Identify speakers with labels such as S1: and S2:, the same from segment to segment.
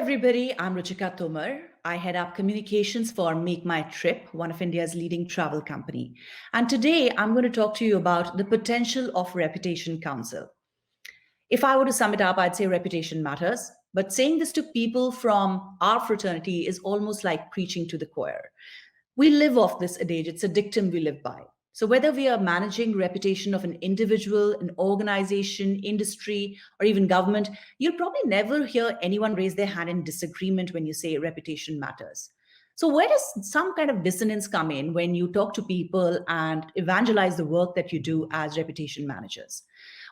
S1: everybody. I'm Ruchika Tomar. I head up communications for Make My Trip, one of India's leading travel company. And today I'm going to talk to you about the potential of Reputation Council. If I were to sum it up, I'd say reputation matters. But saying this to people from our fraternity is almost like preaching to the choir. We live off this adage, it's a dictum we live by. So whether we are managing reputation of an individual, an organization, industry, or even government, you'll probably never hear anyone raise their hand in disagreement when you say reputation matters. So where does some kind of dissonance come in when you talk to people and evangelize the work that you do as reputation managers?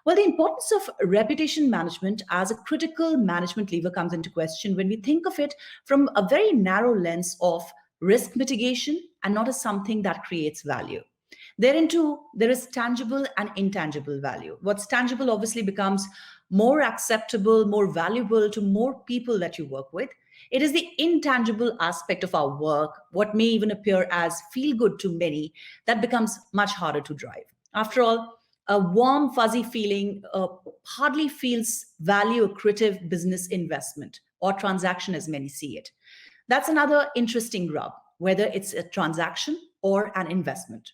S1: Well, the importance of reputation management as a critical management lever comes into question when we think of it from a very narrow lens of risk mitigation and not as something that creates value. Thereinto, there is tangible and intangible value. What's tangible obviously becomes more acceptable, more valuable to more people that you work with. It is the intangible aspect of our work, what may even appear as feel good to many, that becomes much harder to drive. After all, a warm, fuzzy feeling hardly feels value accretive business investment or transaction as many see it. That's another interesting rub, whether it's a transaction or an investment.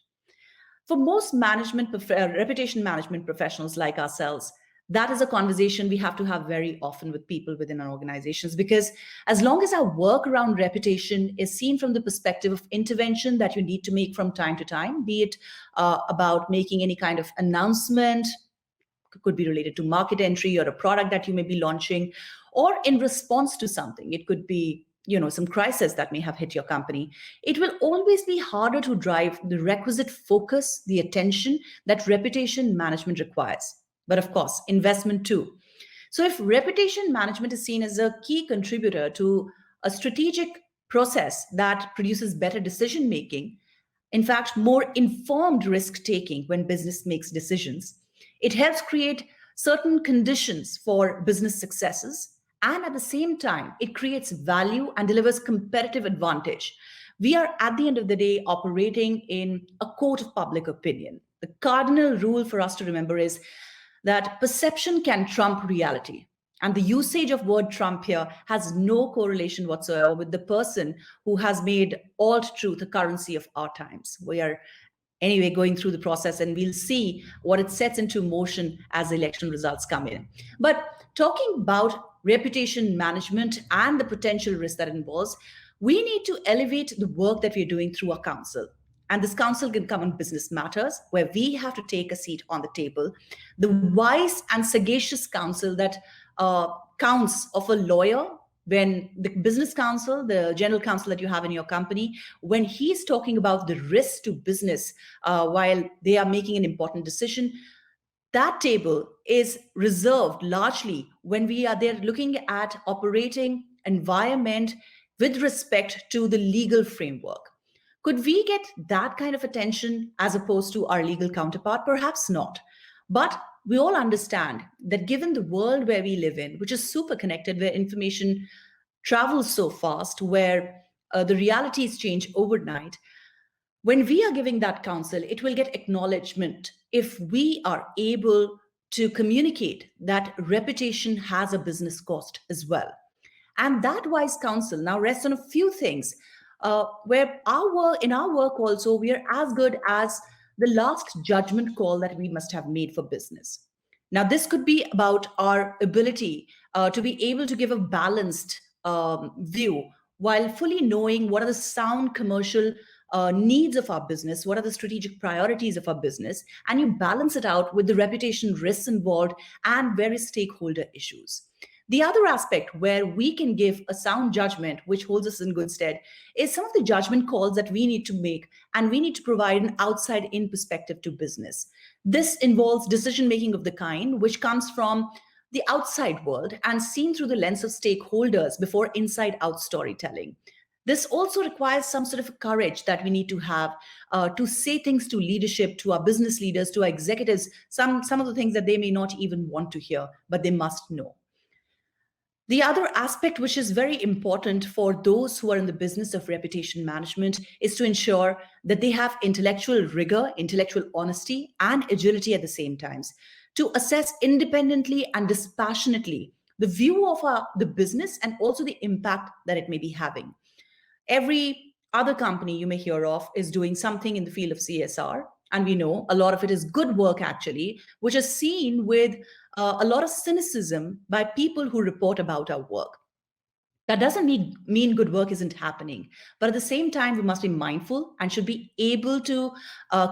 S1: For most reputation management professionals like ourselves, that is a conversation we have to have very often with people within our organizations, because as long as our work around reputation is seen from the perspective of intervention that you need to make from time to time, be it about making any kind of announcement, could be related to market entry or a product that you may be launching, or in response to something, it could be some crisis that may have hit your company, it will always be harder to drive the requisite focus, the attention that reputation management requires. But of course, investment too. So if reputation management is seen as a key contributor to a strategic process that produces better decision making, in fact, more informed risk taking when business makes decisions, it helps create certain conditions for business successes. And at the same time, it creates value and delivers competitive advantage. We are, at the end of the day, operating in a court of public opinion. The cardinal rule for us to remember is that perception can trump reality. And the usage of word trump here has no correlation whatsoever with the person who has made alt truth a currency of our times. We are anyway going through the process, and we'll see what it sets into motion as election results come in. But talking about reputation management and the potential risk that it involves, we need to elevate the work that we're doing through a council. And this council can come on business matters, where we have to take a seat on the table. The wise and sagacious counsel that counts of a lawyer, when the business counsel, the general counsel that you have in your company, when he's talking about the risk to business while they are making an important decision, that table is reserved largely when we are there looking at operating environment with respect to the legal framework. Could we get that kind of attention as opposed to our legal counterpart? Perhaps not. But we all understand that given the world where we live in, which is super connected, where information travels so fast, where the realities change overnight, when we are giving that counsel, it will get acknowledgement if we are able to communicate that reputation has a business cost as well. And that wise counsel now rests on a few things, where in our work also, we are as good as the last judgment call that we must have made for business. Now, this could be about our ability to be able to give a balanced view while fully knowing what are the sound commercial needs of our business, what are the strategic priorities of our business, and you balance it out with the reputation risks involved and various stakeholder issues. The other aspect where we can give a sound judgment, which holds us in good stead, is some of the judgment calls that we need to make, and we need to provide an outside-in perspective to business. This involves decision-making of the kind which comes from the outside world and seen through the lens of stakeholders before inside-out storytelling. This also requires some sort of courage that we need to have to say things to leadership, to our business leaders, to our executives, some of the things that they may not even want to hear, but they must know. The other aspect, which is very important for those who are in the business of reputation management, is to ensure that they have intellectual rigor, intellectual honesty, and agility at the same times to assess independently and dispassionately the view of the business and also the impact that it may be having. Every other company you may hear of is doing something in the field of CSR. And we know a lot of it is good work, actually, which is seen with a lot of cynicism by people who report about our work. That doesn't mean good work isn't happening. But at the same time, we must be mindful and should be able to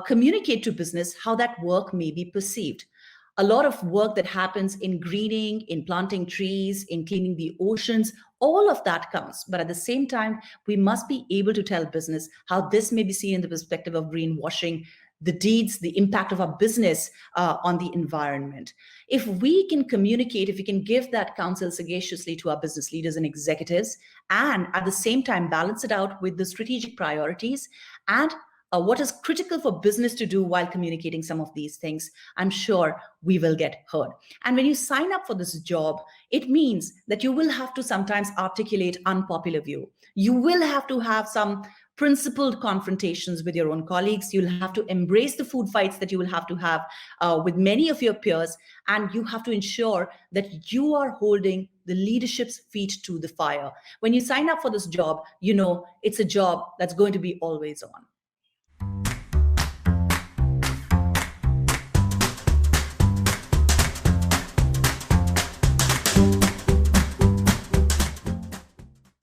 S1: communicate to business how that work may be perceived. A lot of work that happens in greening, in planting trees, in cleaning the oceans, all of that counts. But at the same time, we must be able to tell business how this may be seen in the perspective of greenwashing, the deeds, the impact of our business on the environment. If we can communicate, if we can give that counsel sagaciously to our business leaders and executives, and at the same time balance it out with the strategic priorities and what is critical for business to do while communicating some of these things, I'm sure we will get heard. And when you sign up for this job, it means that you will have to sometimes articulate unpopular view. You will have to have some principled confrontations with your own colleagues. You'll have to embrace the food fights that you will have to have with many of your peers. And you have to ensure that you are holding the leadership's feet to the fire. When you sign up for this job, you know it's a job that's going to be always on.